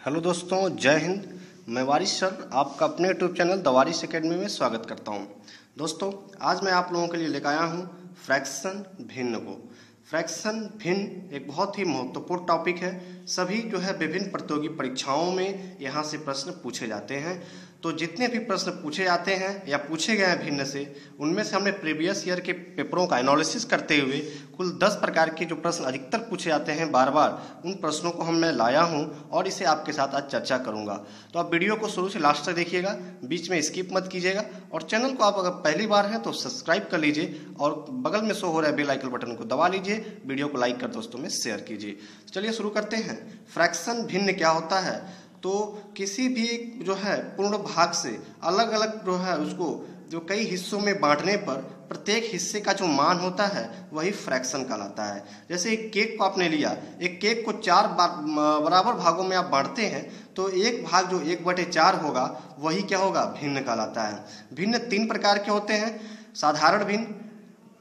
Hello दोस्तों, जय हिंद। मैं वारिस सर आपका अपने YouTube channel the Waris academy में स्वागत करता हूं। दोस्तों, आज मैं आप लोगों के लिए लेकर आया हूं फ्रैक्शन भिन्न को। फ्रैक्शन भिन्न एक बहुत ही महत्वपूर्ण टॉपिक है। सभी विभिन्न प्रतियोगी परीक्षाओं में यहाँ से प्रश्न पूछे जाते हैं। तो जितने भी प्रश्न पूछे जाते हैं या पूछे गए हैं भिन्न से, उनमें से हमने प्रीवियस ईयर के पेपरों का एनालिसिस करते हुए कुल 10 प्रकार के जो प्रश्न अधिकतर पूछे जाते हैं बार बार, उन प्रश्नों को मैं लाया हूं और इसे आपके साथ आज चर्चा करूंगा। तो आप वीडियो को शुरू से लास्ट तक देखिएगा, बीच में स्किप मत कीजिएगा और चैनल को आप अगर पहली बार हैं तो सब्सक्राइब कर लीजिए और बगल में शो हो रहा है बेल आइकन बटन को दबा लीजिए। वीडियो को लाइक कर दोस्तों में शेयर कीजिए। चलिए शुरू करते हैं। फ्रैक्शन भिन्न क्या होता है? तो किसी भी पूर्ण भाग से अलग अलग उसको जो कई हिस्सों में बांटने पर प्रत्येक हिस्से का जो मान होता है वही फ्रैक्शन कहलाता है। जैसे एक केक को आपने लिया, एक केक को 4 बराबर भागों में आप बांटते हैं तो एक भाग जो 1/4 होगा वही क्या होगा? भिन्न कहलाता है। भिन्न 3 प्रकार के होते हैं: साधारण भिन्न,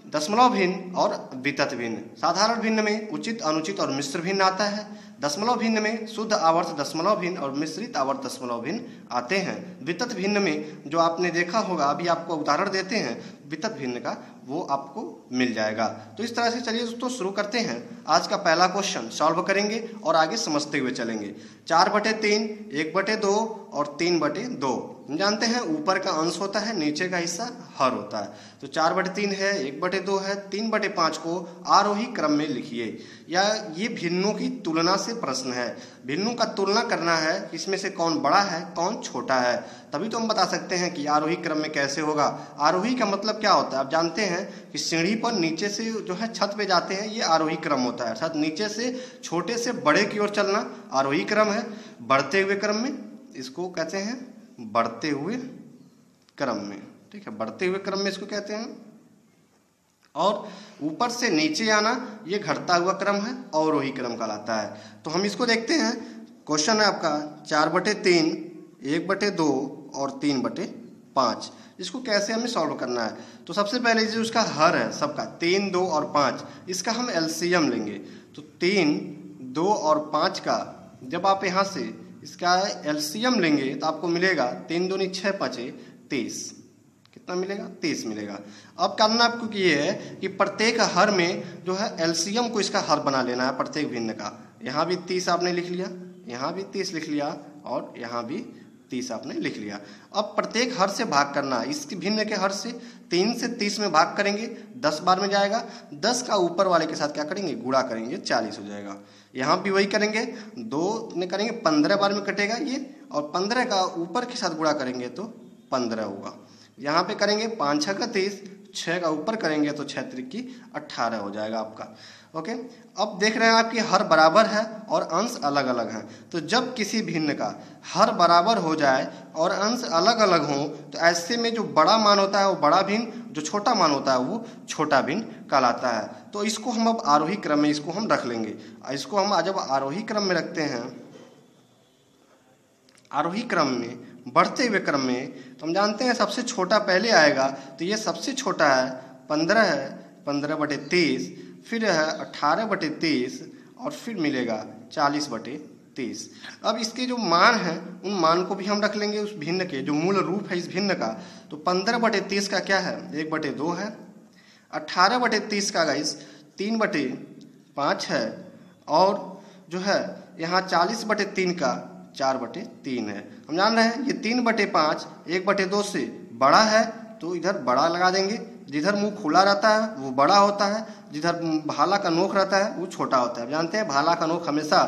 दशमलव भिन्न और वितत भिन्न। साधारण भिन्न में उचित, अनुचित और मिश्र भिन्न आता है। दशमलव भिन्न में शुद्ध आवर्त दशमलव भिन्न और मिश्रित आवर्त दशमलव भिन्न आते हैं। वितत भिन्न में जो आपने देखा होगा, अभी आपको उदाहरण देते हैं वितत भिन्न का, वो आपको मिल जाएगा। तो इस तरह से चलिए दोस्तों शुरू करते हैं। आज का पहला क्वेश्चन सॉल्व करेंगे और आगे समझते हुए चलेंगे। 4/3, 1/2 और 3/2। हम जानते हैं ऊपर का अंश होता है, नीचे का हिस्सा हर होता है। तो 4/3 है, 1/2 है, 3/5 को आरोही क्रम में लिखिए। या ये भिन्नों की तुलना से प्रश्न है। भिन्नों का तुलना करना है, इसमें से कौन बड़ा है कौन छोटा है, तभी तो हम बता सकते हैं कि आरोही क्रम में कैसे होगा। आरोही का मतलब क्या होता है? आप जानते हैं कि सीढ़ी पर नीचे से छत पे जाते हैं, ये आरोही क्रम होता है। अर्थात नीचे से छोटे से बड़े की ओर चलना आरोही क्रम है। बढ़ते हुए क्रम में इसको कहते हैं बढ़ते हुए क्रम में, ठीक है, बढ़ते हुए क्रम में इसको कहते हैं। और ऊपर से नीचे आना ये घटता हुआ क्रम है, अवरोही क्रम कहलाता है। तो हम इसको देखते हैं। क्वेश्चन है आपका 4/3, 1/2 और 3/5। इसको कैसे हमें सॉल्व करना है? तो सबसे पहले जो उसका हर है सबका 3, 2 और 5, इसका हम एलसीएम लेंगे। तो 3, 2 और 5 का जब आप यहाँ से इसका एलसीएम लेंगे तो आपको मिलेगा 3 दूनी 6, 5 30। कितना मिलेगा? 30 मिलेगा। अब करना आपको ये है कि प्रत्येक हर में एलसीएम को इसका हर बना लेना है प्रत्येक भिन्न का। यहाँ भी 30 आपने लिख लिया, यहाँ भी 30 लिख लिया और यहाँ भी 30 आपने लिख लिया। अब प्रत्येक हर से भाग करना है। इस भिन्न के हर से 3 से 30 में भाग करेंगे, 10 बार में जाएगा। 10 का ऊपर वाले के साथ क्या करेंगे? गुणा करेंगे, 40 हो जाएगा। यहाँ भी वही करेंगे, 2 में करेंगे 15 बार में कटेगा ये, और 15 का ऊपर के साथ गुणा करेंगे तो 15 होगा। यहाँ पे करेंगे 5 6 का 30, 6 का ऊपर करेंगे तो 6 त्रिकी 18 हो जाएगा आपका। ओके, अब देख रहे हैं आपकी हर बराबर है और अंश अलग अलग हैं। तो जब किसी भिन्न का हर बराबर हो जाए और अंश अलग अलग हो तो ऐसे में जो बड़ा मान होता है वो बड़ा भिन्न, जो छोटा मान होता है वो छोटा भिन्न कहलाता है। तो इसको हम अब आरोही क्रम में इसको हम रख लेंगे। इसको हम जब आरोही क्रम में रखते हैं, आरोही क्रम में बढ़ते हुए क्रम में, तो हम जानते हैं सबसे छोटा पहले आएगा। तो ये सबसे छोटा है 15 है, 15/30, फिर है 18/30 और फिर मिलेगा 40/30। अब इसके जो मान हैं उन मान को भी हम रख लेंगे उस भिन्न के, जो मूल रूप है इस भिन्न का। तो 15/30 का क्या है? 1/2 है। 18/30 का गाइस 3/5 है। और यहाँ 40/3 का 4/3 है। हम जान रहे हैं ये 3/5 1/2 से बड़ा है, तो इधर बड़ा लगा देंगे। जिधर मुंह खुला रहता है वो बड़ा होता है, जिधर भाला का नोक रहता है वो छोटा होता है। जानते हैं भाला का नोक हमेशा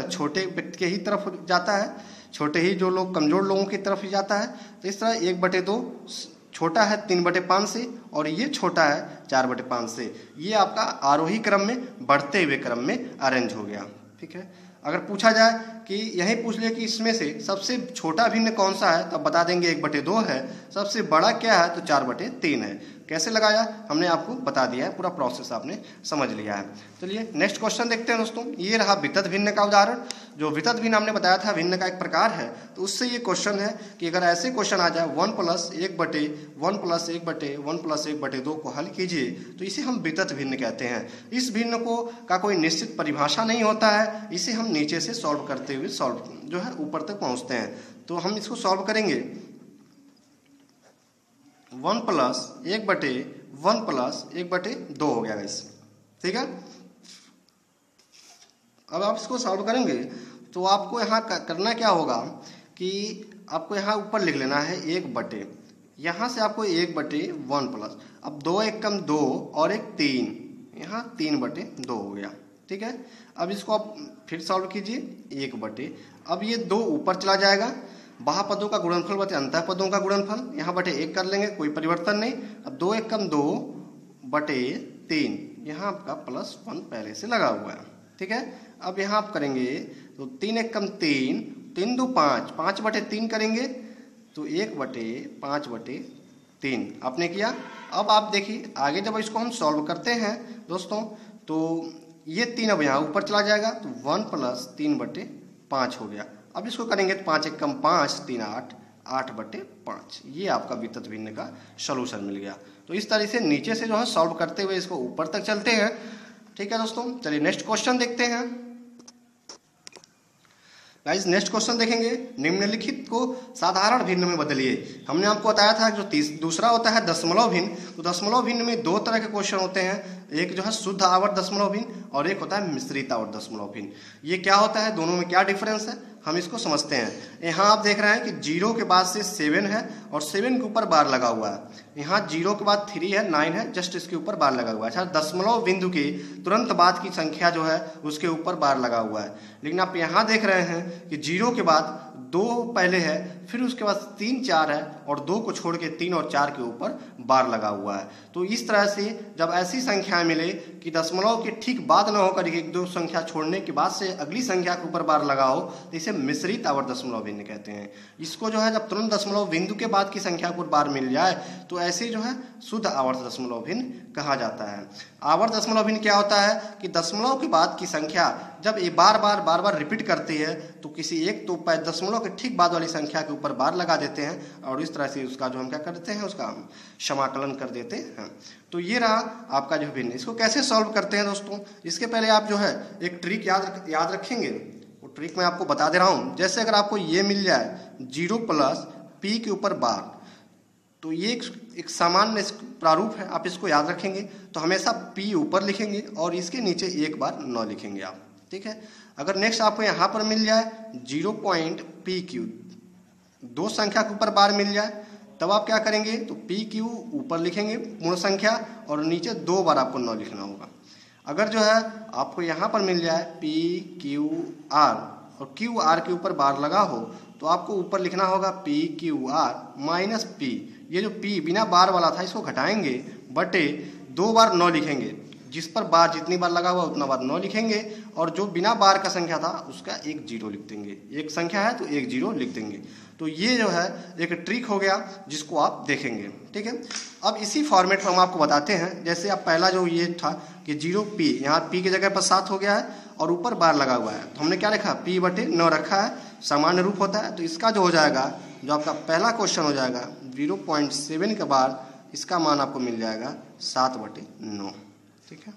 छोटे व्यक्ति के ही तरफ जाता है, छोटे ही जो लोग कमजोर लोगों की तरफ ही जाता है। तो इस तरह 1/2 छोटा है 3/5 से और ये छोटा है 4/5 से। ये आपका आरोही क्रम में बढ़ते हुए क्रम में अरेंज हो गया, ठीक है। अगर पूछा जाए कि यही पूछ ले कि इसमें से सबसे छोटा भिन्न कौन सा है, तब बता देंगे 1/2 है। सबसे बड़ा क्या है? तो 4/3 है। कैसे लगाया हमने आपको बता दिया है, पूरा प्रोसेस आपने समझ लिया है। चलिए नेक्स्ट क्वेश्चन देखते हैं दोस्तों। ये रहा वितत भिन्न का उदाहरण। जो वितत भिन्न हमने बताया था भिन्न का एक प्रकार है, तो उससे ये क्वेश्चन है कि अगर ऐसे क्वेश्चन आ जाए 1 + 1/1 + 1/1 + 1/2 को हल कीजिए, तो इसे हम वितत भिन्न कहते हैं। इस भिन्न को का कोई निश्चित परिभाषा नहीं होता है, इसे हम नीचे से सॉल्व करते हुए जो है ऊपर तक पहुंचते हैं। तो हम इसको सॉल्व करेंगे 1 + 1/1 + 1/2 हो गया गाइस, ठीक है। अब आप इसको सॉल्व करेंगे तो आपको यहाँ करना क्या होगा कि आपको यहाँ ऊपर लिख लेना है 1/, यहाँ से आपको 1/1+, अब 2 × 1 = 2 और 1 3, यहाँ 3/2 हो गया, ठीक है। अब इसको आप फिर सॉल्व कीजिए 1/, अब ये 2 ऊपर चला जाएगा, बाह्य पदों का गुणनफल बटे अंतः पदों का गुणनफल, यहाँ बटे 1 कर लेंगे, कोई परिवर्तन नहीं। अब 2 × 1 = 2/3, यहाँ आपका +1 पहले से लगा हुआ है, ठीक है। अब यहाँ आप करेंगे तो 3 × 1 = 3, 3 × 2 = 5, 5/3 करेंगे तो 1/5/3 आपने किया। अब आप देखिए आगे जब इसको हम सॉल्व करते हैं दोस्तों, तो ये 3 अब यहाँ ऊपर चला जाएगा, तो 1 + 3/5 हो गया। अब इसको करेंगे तो 5 × 1 = 5, 3 × 8, 8/5। ये आपका वितत भिन्न का सॉल्यूशन मिल गया। तो इस तरह से नीचे से जो है सॉल्व करते हुए इसको ऊपर तक चलते हैं, ठीक है दोस्तों। चलिए नेक्स्ट क्वेश्चन देखते हैं गाइस। नेक्स्ट क्वेश्चन देखेंगे, निम्नलिखित को साधारण भिन्न में बदलिए। हमने आपको बताया था जो दूसरा होता है दशमलव भिन्न, तो दशमलव भिन्न में 2 तरह के क्वेश्चन होते हैं, एक जो है शुद्ध आवर्त दशमलव भिन्न और एक होता है मिश्रित आवर्त दशमलव भिन्न। ये क्या होता है, दोनों में क्या डिफरेंस है हम इसको समझते हैं। यहाँ आप देख रहे हैं कि 0 के बाद से 7 है और 7 के ऊपर बार लगा हुआ है, यहाँ 0 के बाद 3 है, 9 है, जस्ट इसके ऊपर बार लगा हुआ है। अच्छा, दशमलव बिंदु के तुरंत बाद की संख्या जो है उसके ऊपर बार लगा हुआ है, लेकिन आप यहाँ देख रहे हैं कि 0 के बाद 2 पहले है, फिर उसके बाद 3 4 है और 2 को छोड़ के 3 और 4 के ऊपर बार लगा हुआ है। तो इस तरह से जब ऐसी संख्या मिले कि दशमलव के ठीक बाद न होकर 1-2 संख्या छोड़ने के बाद से अगली संख्या के ऊपर बार लगा हो, तो इसे मिश्रित आवर्त दशमलव भिन्न कहते हैं। इसको जो है जब तुरंत दशमलव बिंदु के बाद की संख्या को बार मिल जाए तो ऐसे जो है शुद्ध आवर्त दशमलव भिन्न कहा जाता है। आवर्त दशमलव भिन्न क्या होता है कि दशमलव के बाद की संख्या जब ये बार बार रिपीट करती है तो किसी एक तो दशमलव के ठीक बाद वाली संख्या के ऊपर बार लगा देते हैं और इस तरह से उसका जो हम क्या करते हैं उसका हम समाकलन कर देते हैं। तो ये रहा आपका जो भिन्न। इसको कैसे सॉल्व करते हैं दोस्तों, इसके पहले आप जो है एक ट्रिक याद रखेंगे, वो ट्रिक मैं आपको बता दे रहा हूँ। जैसे अगर आपको ये मिल जाए 0 + p के ऊपर बार, तो ये एक सामान्य प्रारूप है, आप इसको याद रखेंगे तो हमेशा p ऊपर लिखेंगे और इसके नीचे एक बार 9 लिखेंगे आप, ठीक है। अगर नेक्स्ट आपको यहाँ पर मिल जाए 0.pq, 2 संख्या के ऊपर बार मिल जाए, तब आप क्या करेंगे तो pq ऊपर लिखेंगे पूर्ण संख्या और नीचे 2 बार आपको 9 लिखना होगा। अगर जो है आपको यहाँ पर मिल जाए pqr और qr के ऊपर बार लगा हो, तो आपको ऊपर लिखना होगा pqr - p। ये जो p बिना बार वाला था इसको घटाएंगे, बटे 2 बार 9 लिखेंगे, जिस पर बार जितनी बार लगा हुआ उतना बार 9 लिखेंगे और जो बिना बार का संख्या था उसका 1 0 लिख देंगे। एक संख्या है तो 1 0 लिख देंगे। तो ये जो है एक ट्रिक हो गया जिसको आप देखेंगे, ठीक है। अब इसी फॉर्मेट में हम आपको बताते हैं। जैसे आप पहला जो ये था कि 0p, यहाँ p की जगह पर 7 हो गया है और ऊपर बार लगा हुआ है, तो हमने क्या रखा p/9 रखा है, सामान्य रूप होता है। तो इसका जो हो जाएगा, जो आपका पहला क्वेश्चन हो जाएगा 0.7 के बाद इसका मान आपको मिल जाएगा 7/9, ठीक है।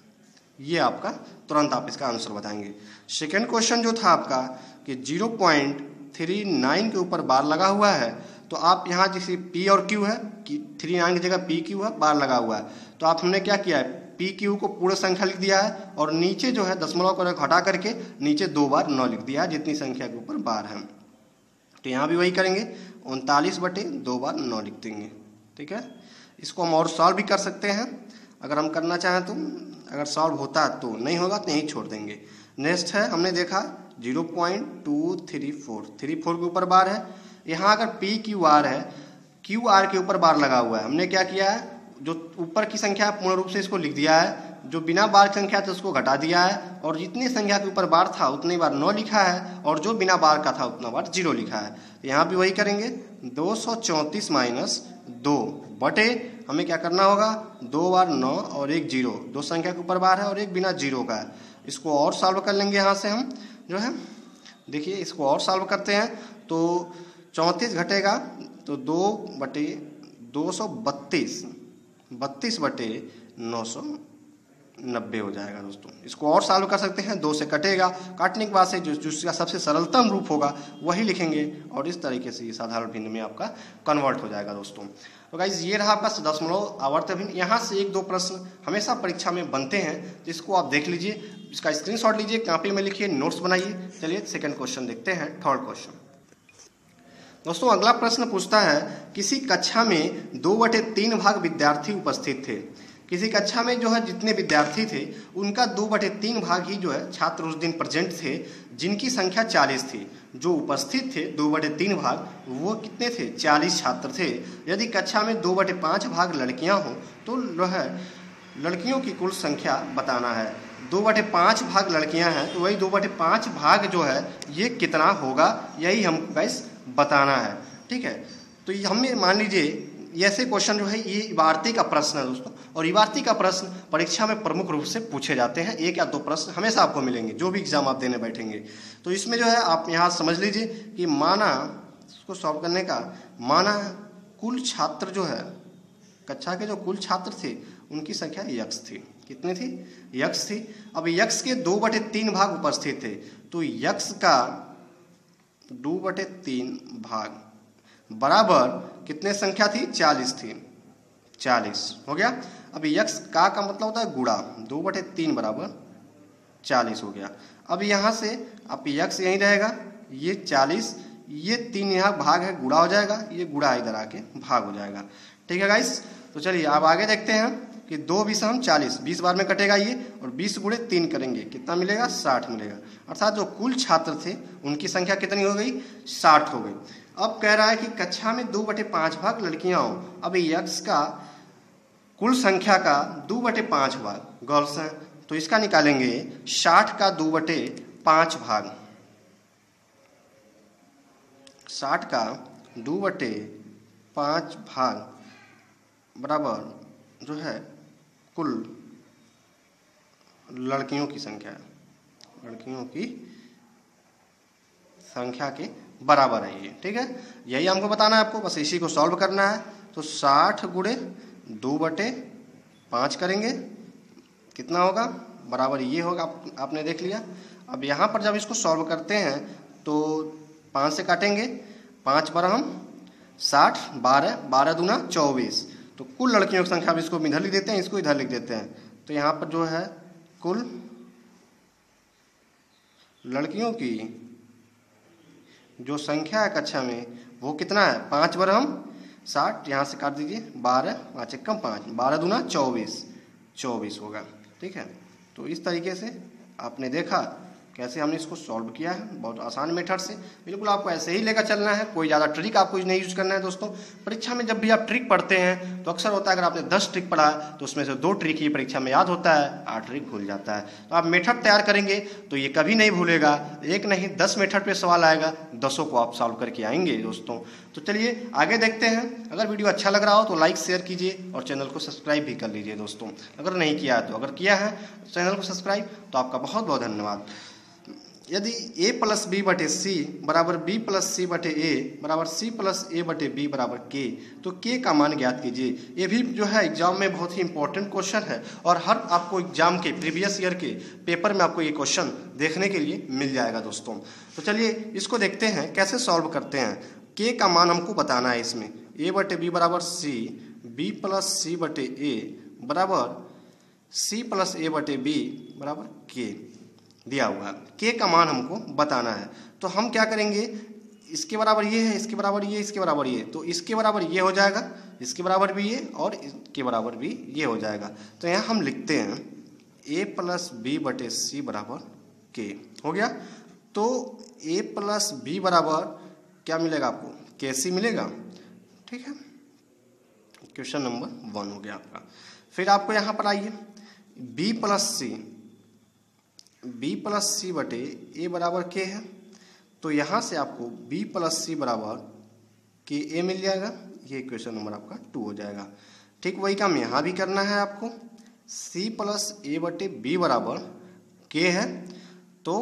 ये आपका तुरंत आप इसका आंसर बताएंगे। सेकेंड क्वेश्चन जो था आपका कि 0.39 के ऊपर बार लगा हुआ है, तो आप यहाँ जैसे p और q है कि 39 की जगह pq है, बार लगा हुआ है, तो आप हमने क्या किया है pq को पूर्ण संख्या लिख दिया है और नीचे जो है दशमलव को हटा करके नीचे 2 बार 9 लिख दिया है जितनी संख्या के ऊपर बार है। तो यहाँ भी वही करेंगे, 39/2 बार 9 लिख देंगे, ठीक है। इसको हम और सॉल्व भी कर सकते हैं अगर हम करना चाहें तो, अगर सॉल्व होता है तो, नहीं होगा तो यहीं छोड़ देंगे। नेक्स्ट है हमने देखा 0.234, 34 के ऊपर बार है। यहाँ अगर pqr है, qr के ऊपर बार लगा हुआ है, हमने क्या किया है जो ऊपर की संख्या पूर्ण रूप से इसको लिख दिया है जो बिना बार की संख्या थी उसको घटा दिया है, और जितनी संख्या के ऊपर बार था उतनी बार 9 लिखा है, और जो बिना बार का था उतना बार 0 लिखा है। यहाँ भी वही करेंगे, 234 माइनस 2 बटे हमें क्या करना होगा, 2 बार 9 और 1 0, 2 संख्या के ऊपर बार है और एक बिना 0 का है। इसको और सॉल्व कर लेंगे यहाँ से हम जो है, देखिए इसको और सॉल्व करते हैं तो 34 घटेगा तो 2 बटे 232, 32 बटे 990 हो जाएगा दोस्तों। इसको और सॉल्व कर सकते हैं, 2 से कटेगा, काटने के बाद से जो जिसका सबसे सरलतम रूप होगा वही लिखेंगे, और इस तरीके से ये साधारण भिन्न में आपका कन्वर्ट हो जाएगा दोस्तों। तो गाइज ये रहा आपका दशमलव आवर्त भिन्न। यहाँ से 1-2 प्रश्न हमेशा परीक्षा में बनते हैं, जिसको आप देख लीजिए, इसका स्क्रीनशॉट लीजिए, कॉपी में लिखिए, नोट्स बनाइए। चलिए सेकंड क्वेश्चन देखते हैं, थर्ड क्वेश्चन। दोस्तों अगला प्रश्न पूछता है, किसी कक्षा में 2/3 भाग विद्यार्थी उपस्थित थे। किसी कक्षा में जो है जितने विद्यार्थी थे उनका 2/3 भाग ही जो है छात्र उस दिन प्रेजेंट थे, जिनकी संख्या 40 थी। जो उपस्थित थे 2/3 भाग वो कितने थे, 40 छात्र थे। यदि कक्षा में 2/5 भाग लड़कियां हों तो जो है लड़कियों की कुल संख्या बताना है। 2/5 भाग लड़कियां हैं तो वही 2/5 भाग जो है ये कितना होगा, यही हम गाइस बताना है। ठीक है, तो हमें मान लीजिए ऐसे क्वेश्चन जो है ये इबारती का प्रश्न है दोस्तों, और इबारती का प्रश्न परीक्षा में प्रमुख रूप से पूछे जाते हैं। 1 या 2 प्रश्न हमेशा आपको मिलेंगे जो भी एग्जाम आप देने बैठेंगे। तो इसमें जो है आप यहाँ समझ लीजिए कि माना, इसको सॉल्व करने का माना कुल छात्र जो है कक्षा के जो कुल छात्र थे उनकी संख्या यक्स थी। कितनी थी, यक्स थी। अब यक्स के 2/3 भाग उपस्थित थे, तो यक्स का 2/3 भाग बराबर कितने संख्या थी, 40 थी, 40 हो गया। अब यक्स का मतलब होता है गुणा, 2/3 बराबर 40 हो गया। अब यहाँ से अब यक्स यहीं रहेगा, ये 40, ये 3 यहाँ भाग है, गुणा हो जाएगा, ये गुणा इधर आके भाग हो जाएगा। ठीक है गाइस, तो चलिए अब आगे देखते हैं कि 2 20 हम 40, 20 बार में कटेगा ये, और 20 गुणे 3 करेंगे, कितना मिलेगा, 60 मिलेगा। अर्थात जो कुल छात्र थे उनकी संख्या कितनी हो गई, 60 हो गई। अब कह रहा है कि कक्षा में 2/5 भाग लड़कियां हों। अब यक्स का कुल संख्या का 2/5 भाग गर्ल्स हैं, तो इसका निकालेंगे 60 का 2/5 भाग, 60 का 2/5 भाग बराबर जो है कुल लड़कियों की संख्या, लड़कियों की संख्या के बराबर है ये। ठीक है, यही हमको बताना है आपको, बस इसी को सॉल्व करना है। तो 60 गुणे 2/5 करेंगे, कितना होगा, बराबर ये होगा, आपने देख लिया। अब यहाँ पर जब इसको सॉल्व करते हैं तो 5 से काटेंगे, 5 बार हम 60, 12, 12 दूना 24, तो कुल लड़कियों की संख्या, इसको इधर लिख देते हैं, इसको इधर लिख देते हैं। तो यहाँ पर जो है कुल लड़कियों की जो संख्या है कक्षा में वो कितना है, 5 बार हम 60, यहाँ से काट दीजिए, 12, 5 एकम 5, 12 दूना 24, 24 होगा। ठीक है, तो इस तरीके से आपने देखा कैसे हमने इसको सॉल्व किया है, बहुत आसान मेथड से। बिल्कुल आपको ऐसे ही लेकर चलना है, कोई ज़्यादा ट्रिक आपको नहीं यूज करना है दोस्तों। परीक्षा में जब भी आप ट्रिक पढ़ते हैं तो अक्सर होता है, अगर आपने 10 ट्रिक पढ़ा है तो उसमें से 2 ट्रिक ही परीक्षा में याद होता है, 8 ट्रिक भूल जाता है। तो आप मेथड तैयार करेंगे तो ये कभी नहीं भूलेगा, 1 नहीं 10 मेथड पे सवाल आएगा, 10 को आप सॉल्व करके आएंगे दोस्तों। तो चलिए आगे देखते हैं। अगर वीडियो अच्छा लग रहा हो तो लाइक शेयर कीजिए और चैनल को सब्सक्राइब भी कर लीजिए दोस्तों, अगर नहीं किया है तो। अगर किया है चैनल को सब्सक्राइब तो आपका बहुत बहुत धन्यवाद। यदि a + b / c बराबर b + c / a बराबर c + a / b बराबर k, तो k का मान ज्ञात कीजिए। ये भी जो है एग्जाम में बहुत ही इंपॉर्टेंट क्वेश्चन है, और हर आपको एग्जाम के प्रीवियस ईयर के पेपर में आपको ये क्वेश्चन देखने के लिए मिल जाएगा दोस्तों। तो चलिए इसको देखते हैं कैसे सॉल्व करते हैं। k का मान हमको बताना है इसमें, a / b बराबर c, b + c / a बराबर c + a / b बराबर k दिया हुआ है। k का मान हमको बताना है, तो हम क्या करेंगे, इसके बराबर ये है, इसके बराबर ये, इसके बराबर ये, तो इसके बराबर ये हो जाएगा, इसके बराबर भी ये, और इसके बराबर भी ये हो जाएगा। तो यहाँ हम लिखते हैं a + b / c बराबर k हो गया। तो a + b बराबर क्या मिलेगा आपको, kc मिलेगा। ठीक है, क्वेश्चन नंबर 1 हो गया आपका। फिर आपको यहाँ पर आइए, बी प्लस सी बटे ए बराबर के है, तो यहाँ से आपको बी प्लस सी बराबर के ए मिल जाएगा। ये इक्वेशन नंबर आपका 2 हो जाएगा। ठीक वही काम यहाँ भी करना है आपको। सी प्लस ए बटे बी बराबर के है, तो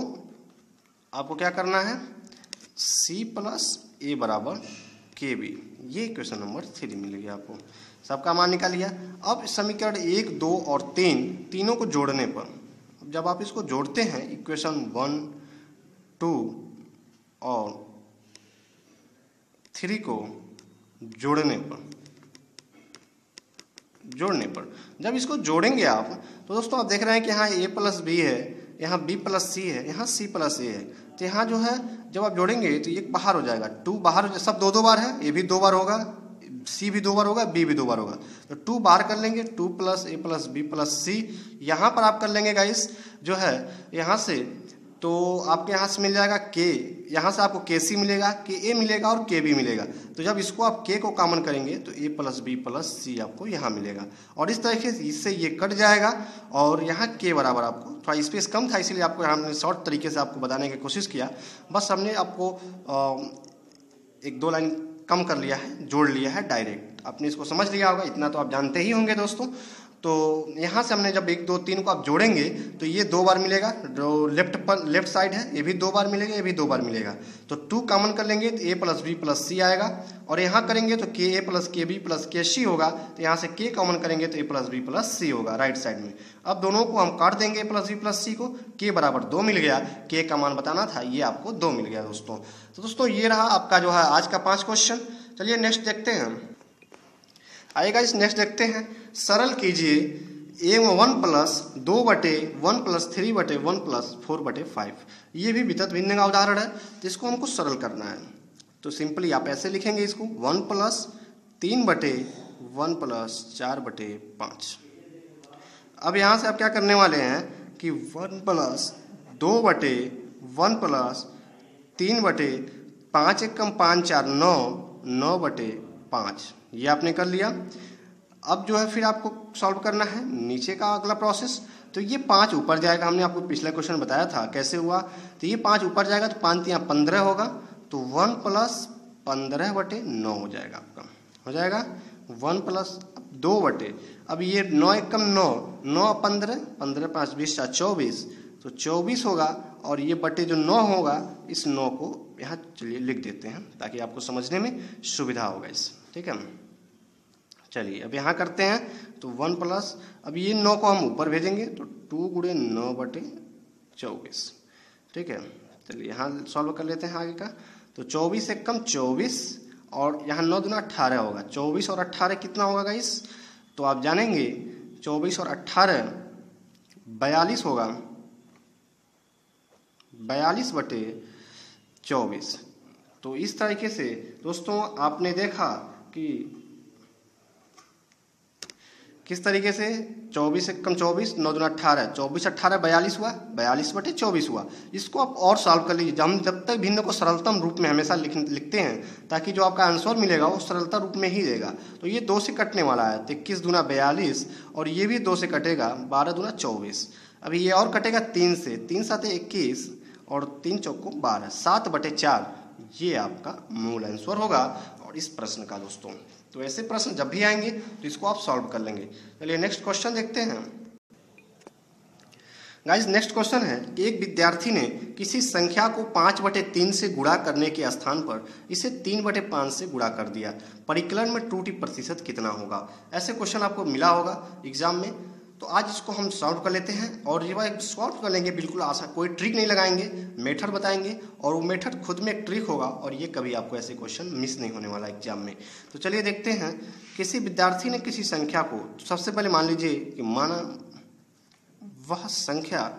आपको क्या करना है, सी प्लस ए बराबर के बी। ये इक्वेशन नंबर 3 मिलेगी आपको। सबका मान निकाल लिया। अब समीकरण 1, 2 और 3 तीनों को जोड़ने पर, जब आप इसको जोड़ते हैं इक्वेशन 1, 2 और 3 को जोड़ने पर जब इसको जोड़ेंगे आप, तो दोस्तों आप देख रहे हैं कि यहाँ a प्लस बी है, यहाँ b प्लस सी है, यहाँ c प्लस ए है। तो यहाँ जो है जब आप जोड़ेंगे तो ये बाहर हो जाएगा, 2 बाहर हो जाएगा, सब 2 बार है, a भी 2 बार होगा, c भी 2 बार होगा, b भी 2 बार होगा। तो 2 बाहर कर लेंगे, 2 plus a plus b plus c। यहाँ पर आप कर लेंगे गाइस जो है यहाँ से, तो आपके यहाँ से मिल जाएगा k, यहाँ से आपको के सी मिलेगा, के ए मिलेगा और के बी मिलेगा। तो जब इसको आप k को कॉमन करेंगे तो a प्लस बी प्लस सी आपको यहाँ मिलेगा। और इस तरीके से इससे ये कट जाएगा और यहाँ k बराबर, आपको थोड़ा स्पेस कम था इसलिए आपको हमने शॉर्ट तरीके से आपको बताने की कोशिश किया। बस हमने आपको 1-2 लाइन कम कर लिया है, जोड़ लिया है डायरेक्ट। आपने इसको समझ लिया होगा, इतना तो आप जानते ही होंगे दोस्तों। तो यहाँ से हमने जब 1, 2, 3 को आप जोड़ेंगे तो ये 2 बार मिलेगा, जो लेफ्ट साइड है ये भी 2 बार मिलेगा, ये भी 2 बार मिलेगा। तो 2 कॉमन कर लेंगे तो a प्लस बी प्लस सी आएगा, और यहाँ करेंगे तो के ए प्लस के बी प्लस के सी होगा। तो यहाँ से k कॉमन करेंगे तो a प्लस बी प्लस सी होगा राइट साइड में। अब दोनों को हम काट देंगे, a प्लस बी प्लस सी को, k बराबर 2 मिल गया, k का मान बताना था, ये आपको 2 मिल गया दोस्तों। तो दोस्तों ये रहा आपका जो है आज का 5 क्वेश्चन। चलिए नेक्स्ट देखते हैं। आइएगा इस नेक्स्ट देखते हैं। सरल कीजिए a1 प्लस 2 बटे 1 प्लस 3 बटे 1 प्लस 4 बटे 5। ये भी वितत भिन्न का उदाहरण है, तो इसको हमको सरल करना है। तो सिंपली आप ऐसे लिखेंगे इसको, 1 प्लस 3 बटे 1 प्लस 4 बटे 5। अब यहाँ से आप क्या करने वाले हैं कि 1 प्लस 2 बटे 1 प्लस 3 बटे 5, 1 कम 5 4 9, 9 बटे 5। ये आपने कर लिया। अब जो है फिर आपको सॉल्व करना है नीचे का अगला प्रोसेस। तो ये 5 ऊपर जाएगा, हमने आपको पिछला क्वेश्चन बताया था कैसे हुआ। तो ये 5 ऊपर जाएगा तो 5 यहाँ 15 होगा, तो 1 प्लस 15 बटे 9 हो जाएगा आपका, हो जाएगा 1 प्लस 2 बटे, अब ये 9 1 कम 9, 9 15, 15 5 20 24, तो 24 होगा। और ये बटे जो 9 होगा, इस 9 को यहाँ चलिए लिख देते हैं ताकि आपको समझने में सुविधा होगा इस, ठीक है। चलिए अब यहाँ करते हैं तो 1 प्लस, अब ये 9 को हम ऊपर भेजेंगे तो 2 गुणे 9 बटे 24, ठीक है। चलिए यहाँ सॉल्व कर लेते हैं आगे का। तो 24 1 कम 24, और यहाँ 9 दूना 18 होगा। 24 और 18 कितना होगा गाइस, तो आप जानेंगे 24 और 18 42 होगा, 42 बटे 24। तो इस तरीके से दोस्तों आपने देखा कि किस तरीके से 24 1 कम 24, 9 दूना 18, 24 18 42 हुआ, 42 बटे 24 हुआ। इसको आप और सॉल्व कर लीजिए। हम जब तक भिन्न को सरलतम रूप में हमेशा लिखते हैं ताकि जो आपका आंसर मिलेगा वो सरलता रूप में ही देगा। तो ये 2 से कटने वाला है, तो 21 दूना 42, और ये भी 2 से कटेगा, 12 दूना 24। अभी ये और कटेगा 3 से, 3 7 21 और 3 चौको 12, 7 बटे 4। ये आपका मूल आंसर होगा और इस प्रश्न का दोस्तों। तो ऐसे प्रश्न जब भी आएंगे तो इसको आप सॉल्व कर लेंगे। चलिए नेक्स्ट क्वेश्चन देखते हैं। गाइस नेक्स्ट क्वेश्चन है कि एक विद्यार्थी ने किसी संख्या को 5/3 से गुणा करने के स्थान पर इसे 3/5 से गुणा कर दिया, परिकलन में त्रुटि प्रतिशत कितना होगा। ऐसे क्वेश्चन आपको मिला होगा एग्जाम में। तो आज इसको हम सॉल्व कर लेते हैं, और ये सॉल्व कर लेंगे बिल्कुल आसान, कोई ट्रिक नहीं लगाएंगे, मेथड बताएंगे, और वो मेथड खुद में एक ट्रिक होगा, और ये कभी आपको ऐसे क्वेश्चन मिस नहीं होने वाला एग्जाम में। तो चलिए देखते हैं। किसी विद्यार्थी ने किसी संख्या को, सबसे पहले मान लीजिए कि माना वह संख्या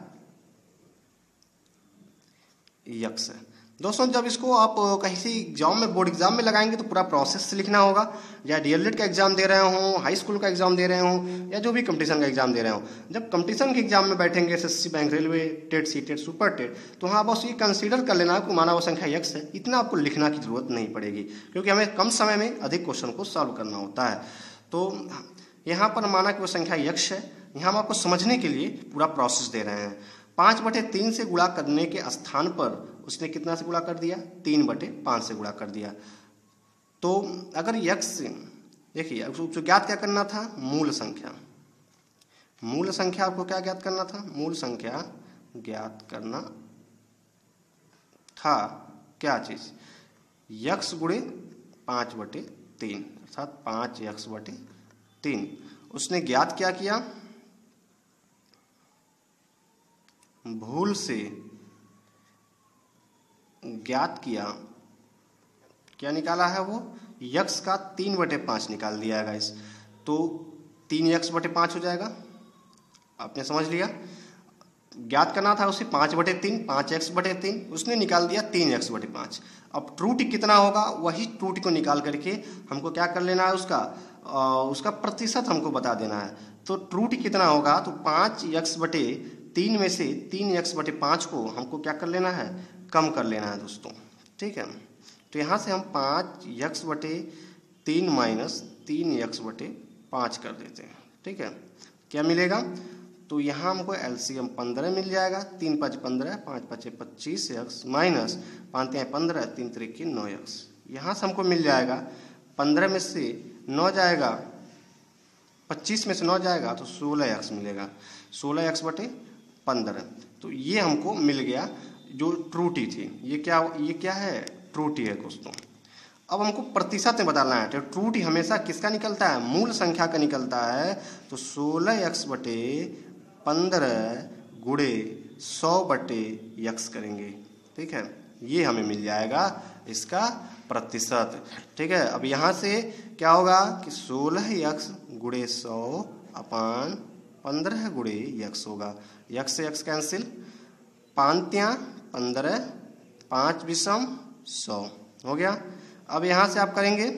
x है। दोस्तों जब इसको आप कहीं एग्जाम में, बोर्ड एग्जाम में लगाएंगे तो पूरा प्रोसेस से लिखना होगा, या डीएलएड का एग्जाम दे रहे हो, हाई स्कूल का एग्जाम दे रहे हो, या जो भी कंपटीशन का एग्जाम दे रहे हो। जब कंपटीशन के एग्जाम में बैठेंगे, SSC bank, railway, TET, CTET, super TET, तो हाँ बस ये कंसीडर कर लेना कि माना वो संख्या x है, इतना आपको लिखना की जरूरत नहीं पड़ेगी, क्योंकि हमें कम समय में अधिक क्वेश्चन को सॉल्व करना होता है। तो यहाँ पर माना कि वो संख्या x है, यहाँ हम आपको समझने के लिए पूरा प्रोसेस दे रहे हैं। 5/3 से गुणा करने के स्थान पर उसने कितना से गुणा कर दिया, 3/5 से गुणा कर दिया। तो अगर यक्स, देखिए उसको ज्ञात क्या करना था, मूल संख्या। मूल संख्या आपको क्या ज्ञात करना था, मूल संख्या ज्ञात करना था। क्या चीज, यक्स गुणे 5/3 अर्थात 5x/3। उसने ज्ञात क्या किया, भूल से ज्ञात किया, क्या निकाला है वो, यक्स का 3/5 निकाल दिया है गाइस। तो 3x/5 हो जाएगा, आपने समझ लिया। ज्ञात करना था उसे 5/3, 5x/3, उसने निकाल दिया 3x/5। अब ट्रूटी कितना होगा, वही ट्रूटी को निकाल करके हमको क्या कर लेना है, उसका प्रतिशत हमको बता देना है। तो ट्रूटी कितना होगा, तो 5x/3 में से 3x/5 को हमको क्या कर लेना है, कम कर लेना है दोस्तों, ठीक है। तो यहाँ से हम 5x/3 माइनस 3x/5 कर देते हैं, ठीक है। क्या मिलेगा, तो यहाँ हमको एलसीएम 15 मिल जाएगा। 3 × 5 = 15, 5 × 5 = 25x माइनस 5 × 3 = 15, 3 × 3 = 9x। यहाँ से हमको मिल जाएगा 15 में से 9 जाएगा, 25 में से 9 जाएगा तो 16x मिलेगा, 16x/15। तो ये हमको मिल गया जो ट्रूटी थी। ये क्या है, ट्रूटी है दोस्तों। अब हमको प्रतिशत में बदलना है। तो ट्रूटी हमेशा किसका निकलता है, मूल संख्या का निकलता है। तो 16x/15 गुणे 100/x करेंगे, ठीक है। ये हमें मिल जाएगा इसका प्रतिशत, ठीक है। अब यहाँ से क्या होगा कि 16x गुणे 100/15 गुणे x होगा। x से x कैंसिल, 5 × 15, 5 × 100 हो गया। अब यहाँ से आप करेंगे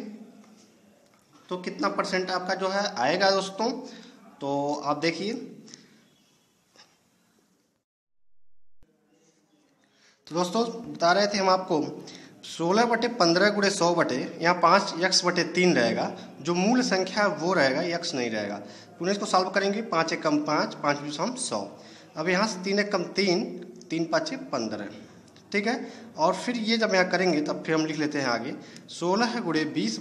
तो कितना परसेंट आपका जो है आएगा दोस्तों, तो आप देखिए। तो दोस्तों बता रहे थे हम आपको 16/15 गुणे 100 यहाँ 5x/3 रहेगा। जो मूल संख्या वो रहेगा, x नहीं रहेगा। पुनः इसको सॉल्व करेंगे, 5 × 1 = 5, 5 × 2 = 100। अब यहाँ से 3 × 1 = 3, 3 × 5 = 15, ठीक है। और फिर ये जब यहाँ करेंगे तब फिर हम लिख लेते हैं आगे 16 गुणे 20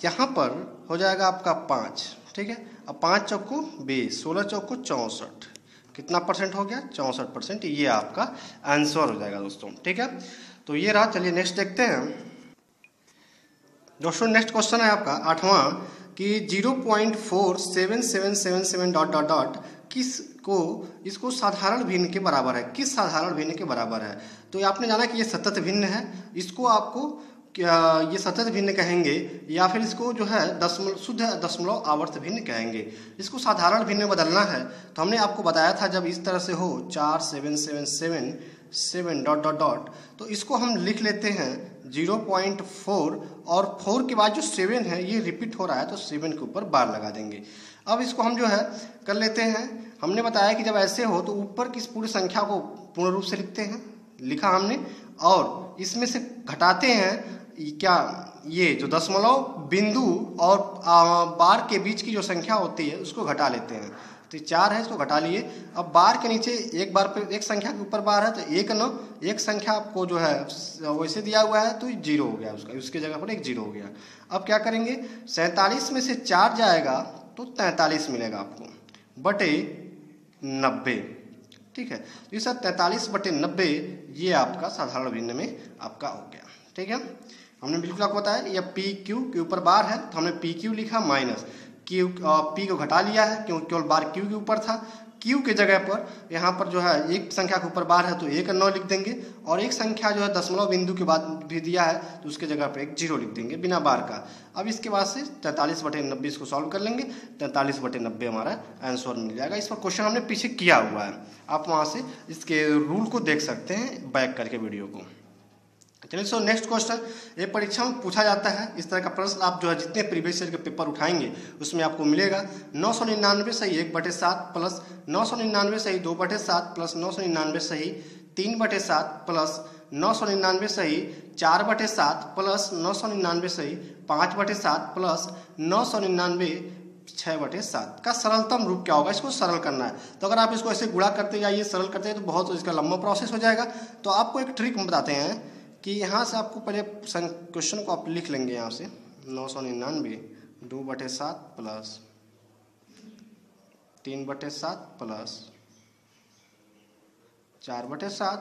यहाँ पर हो जाएगा आपका 5, ठीक है। अब 5 चौको 20, 16 चौको 64, कितना परसेंट हो गया, 64%। ये आपका आंसर हो जाएगा दोस्तों, ठीक है। तो ये रहा। चलिए नेक्स्ट देखते हैं दोस्तों। नेक्स्ट क्वेश्चन है आपका 8वां कि 0.4777 इसको साधारण भिन्न के बराबर है। किस साधारण भिन्न के बराबर है, तो आपने जाना कि ये सतत भिन्न है। इसको आपको ये सतत भिन्न कहेंगे या फिर इसको जो है शुद्ध दशमलव आवर्त भिन्न कहेंगे। इसको साधारण भिन्न में बदलना है तो हमने आपको बताया था जब इस तरह से हो 4777 तो इसको हम लिख लेते हैं 0.4 और 4 के बाद जो 7 है ये रिपीट हो रहा है तो 7 के ऊपर बार लगा देंगे। अब इसको हम जो है कर लेते हैं। हमने बताया कि जब ऐसे हो तो ऊपर की पूरी संख्या को पूर्ण रूप से लिखते हैं, लिखा हमने, और इसमें से घटाते हैं क्या, ये जो दशमलव बिंदु और बार के बीच की जो संख्या होती है उसको घटा लेते हैं। तो 4 है, इसको घटा लिए। अब बार के नीचे एक बार पे एक संख्या के ऊपर बार है तो 1 9, एक संख्या आपको जो है वैसे दिया हुआ है तो 0 हो गया, उसके जगह पर एक 0 हो गया। अब क्या करेंगे, 47 में से 4 जाएगा तो 43 मिलेगा आपको बटे 90, ठीक है। तो ये सब 43/90 ये आपका साधारण भिन्न में आपका हो गया, ठीक है। हमने बिल्कुल आपको बताया ये PQ के ऊपर बार है तो हमने PQ लिखा माइनस Q, P को घटा लिया है क्योंकि केवल बार Q के ऊपर था। Q के जगह पर यहाँ पर जो है एक संख्या के ऊपर बार है तो 1 9 लिख देंगे, और एक संख्या जो है दशमलव बिंदु के बाद भी दिया है तो उसके जगह पर एक 0 लिख देंगे बिना बार का। अब इसके बाद से 43/90 इसको सॉल्व कर लेंगे, 43/90 हमारा आंसर मिल जाएगा। इस पर क्वेश्चन हमने पीछे किया हुआ है, आप वहाँ से इसके रूल को देख सकते हैं बैक करके वीडियो को। चलिए सो नेक्स्ट क्वेश्चन, ये परीक्षा में पूछा जाता है। इस तरह का प्रश्न आप जो है जितने प्रीवियस ईयर के पेपर उठाएंगे उसमें आपको मिलेगा 999 सही 1/7 प्लस 999 सही 2/7 प्लस 999 सही 3/7 प्लस 999 सही 4/7 प्लस 999 सही 5/7 प्लस 999 6/7 का सरलतम रूप क्या होगा, इसको सरल करना है। तो अगर आप इसको ऐसे गुणा करते जाइए, सरल करते हैं तो बहुत इसका लंबा प्रोसेस हो जाएगा। तो आपको एक ट्रिक बताते हैं कि यहाँ से आपको पहले क्वेश्चन को आप लिख लेंगे यहाँ से 999 2/7 प्लस 3/7 प्लस 4/7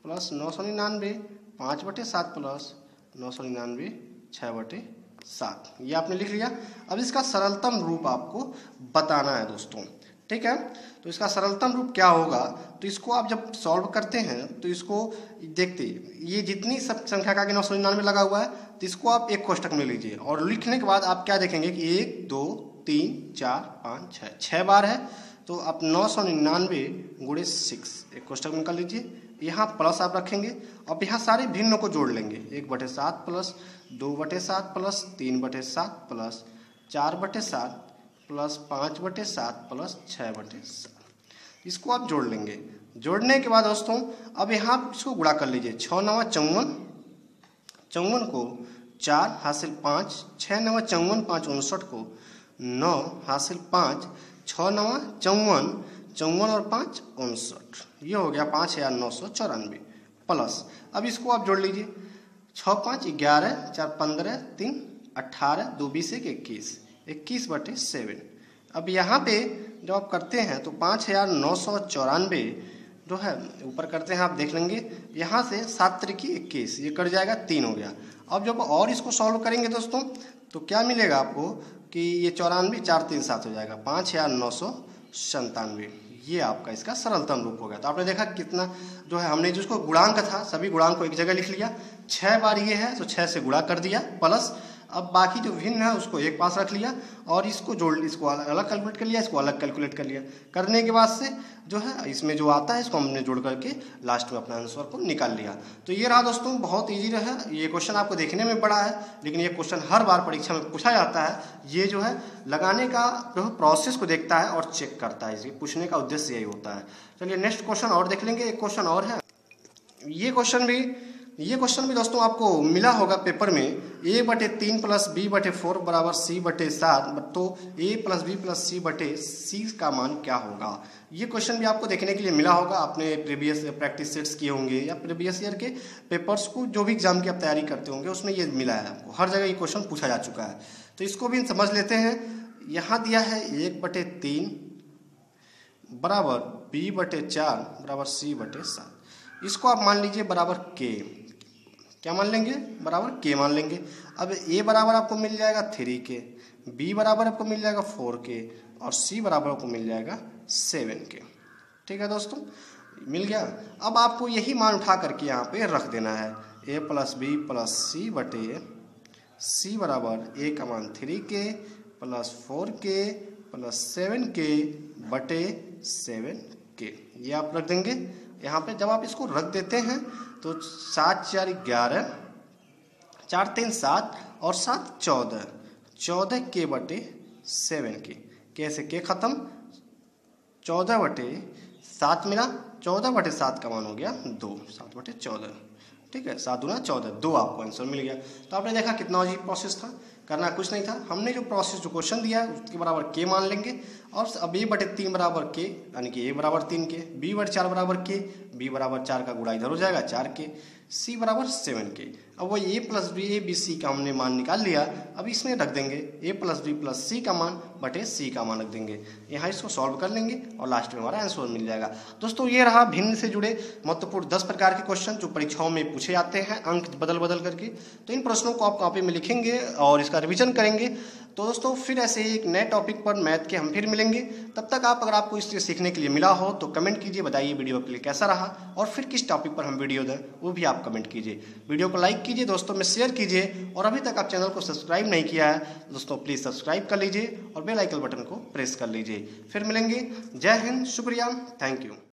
प्लस 999 5/7 प्लस 999 6/7। ये आपने लिख लिया। अब इसका सरलतम रूप आपको बताना है दोस्तों, ठीक है। तो इसका सरलतम रूप क्या होगा, तो इसको आप जब सॉल्व करते हैं तो इसको देखते, ये जितनी सब संख्या का आगे 999 लगा हुआ है तो इसको आप एक कोष्टक में लीजिए और लिखने के बाद आप क्या देखेंगे कि 1 2 3 4 5 6 बार है। तो आप 999 × 6 एक कोष्टक में कर लीजिए। यहाँ प्लस आप रखेंगे। अब यहाँ सारे भिन्न को जोड़ लेंगे, 1/7 plus 2/7 plus 3/7 plus 4/7 plus 5/7 plus 6/7, इसको आप जोड़ लेंगे। जोड़ने के बाद दोस्तों अब यहाँ इसको गुणा कर लीजिए। 6 9 54, 54 को 4 हासिल 5, 6 9 54 5 59 को 9 हासिल 5, 6 9 54, 54 और 5 59, ये हो गया 5994 प्लस। अब इसको आप जोड़ लीजिए। 6 5 11, 4 15, 3 18, 2 20 21, 21/7। अब यहाँ पे जब आप करते हैं तो 5994 जो है ऊपर करते हैं, आप देख लेंगे यहाँ से 7 त्रिकी 21, ये कट जाएगा 3 हो गया। अब जब और इसको सॉल्व करेंगे दोस्तों तो क्या मिलेगा आपको कि ये 94 4 3 7 हो जाएगा 5997। ये आपका इसका सरलतम रूप हो गया। तो आपने देखा कितना जो है, हमने जिसको गुणांक था सभी गुणांक को एक जगह लिख लिया। 6 बार ये है तो 6 से गुणा कर दिया प्लस, अब बाकी जो भिन्न है उसको एक पास रख लिया और इसको जोड़, इसको अलग कैलकुलेट कर लिया, इसको अलग कैलकुलेट कर लिया। करने के बाद से जो है इसमें जो आता है इसको हमने जोड़ करके लास्ट में अपना आंसर को निकाल लिया। तो ये रहा दोस्तों, बहुत इजी रहा। ये क्वेश्चन आपको देखने में बड़ा है लेकिन ये क्वेश्चन हर बार परीक्षा में पूछा जाता है। ये जो है लगाने का जो है प्रोसेस को देखता है और चेक करता है, इसे पूछने का उद्देश्य यही होता है। चलिए नेक्स्ट क्वेश्चन और देख लेंगे। एक क्वेश्चन और है, ये क्वेश्चन भी दोस्तों आपको मिला होगा पेपर में। a/3 प्लस b/4 बराबर c/7, तो a plus b plus c/c का मान क्या होगा। ये क्वेश्चन भी आपको देखने के लिए मिला होगा। आपने प्रीवियस प्रैक्टिस सेट्स किए होंगे या प्रीवियस ईयर के पेपर्स को जो भी एग्जाम की आप तैयारी करते होंगे उसमें ये मिला है आपको, हर जगह ये क्वेश्चन पूछा जा चुका है। तो इसको भी समझ लेते हैं। यहाँ दिया है 1/3 बराबर b/4 बराबर c/7, इसको आप मान लीजिए बराबर k। क्या मान लेंगे, बराबर k मान लेंगे। अब a बराबर आपको मिल जाएगा 3k, b बराबर आपको मिल जाएगा 4k और c बराबर आपको मिल जाएगा 7k। ठीक है दोस्तों, मिल गया। अब आपको यही मान उठा करके यहाँ पे रख देना है। a plus b plus c बराबर a का मान 3k plus 4k plus 7k/7k, ये आप रख देंगे यहाँ पे। जब आप इसको रख देते हैं तो 7 4 11, 4 3 7 और 7 14, 14k/7k। कैसे के खत्म, 14/7 मिला, 14/7 का मान हो गया 2, 7/14। ठीक है, 7 दूना 14, 2 आपको आंसर मिल गया। तो आपने देखा कितना अजीब प्रोसेस था, करना कुछ नहीं था। हमने जो प्रोसेस जो क्वेश्चन दिया है उसके बराबर k मान लेंगे और अब a/3 बराबर k, यानी कि a बराबर 3k, b/4 बराबर k, b बराबर 4 का गुणा इधर हो जाएगा 4k, c बराबर 7k। अब वो a plus b a b c का हमने मान निकाल लिया। अब इसमें रख देंगे a plus b plus c का मान बटे c का मान रख देंगे। यहाँ इसको सॉल्व कर लेंगे और लास्ट में हमारा आंसर मिल जाएगा। दोस्तों ये रहा भिन्न से जुड़े महत्वपूर्ण 10 प्रकार के क्वेश्चन जो परीक्षाओं में पूछे जाते हैं अंक बदल बदल करके। तो इन प्रश्नों को आप कॉपी में लिखेंगे और इसका रिवीजन करेंगे। तो दोस्तों फिर ऐसे ही एक नए टॉपिक पर मैथ के हम फिर मिलेंगे। तब तक अगर आपको इससे सीखने के लिए मिला हो तो कमेंट कीजिए, बताइए वीडियो के लिए कैसा रहा और फिर किस टॉपिक पर हम वीडियो दें वो भी आप कमेंट कीजिए। वीडियो को लाइक कीजिए, दोस्तों में शेयर कीजिए और अभी तक आप चैनल को सब्सक्राइब नहीं किया है दोस्तों प्लीज़ सब्सक्राइब कर लीजिए और बेल आइकन बटन को प्रेस कर लीजिए। फिर मिलेंगे। जय हिंद, शुक्रिया, थैंक यू।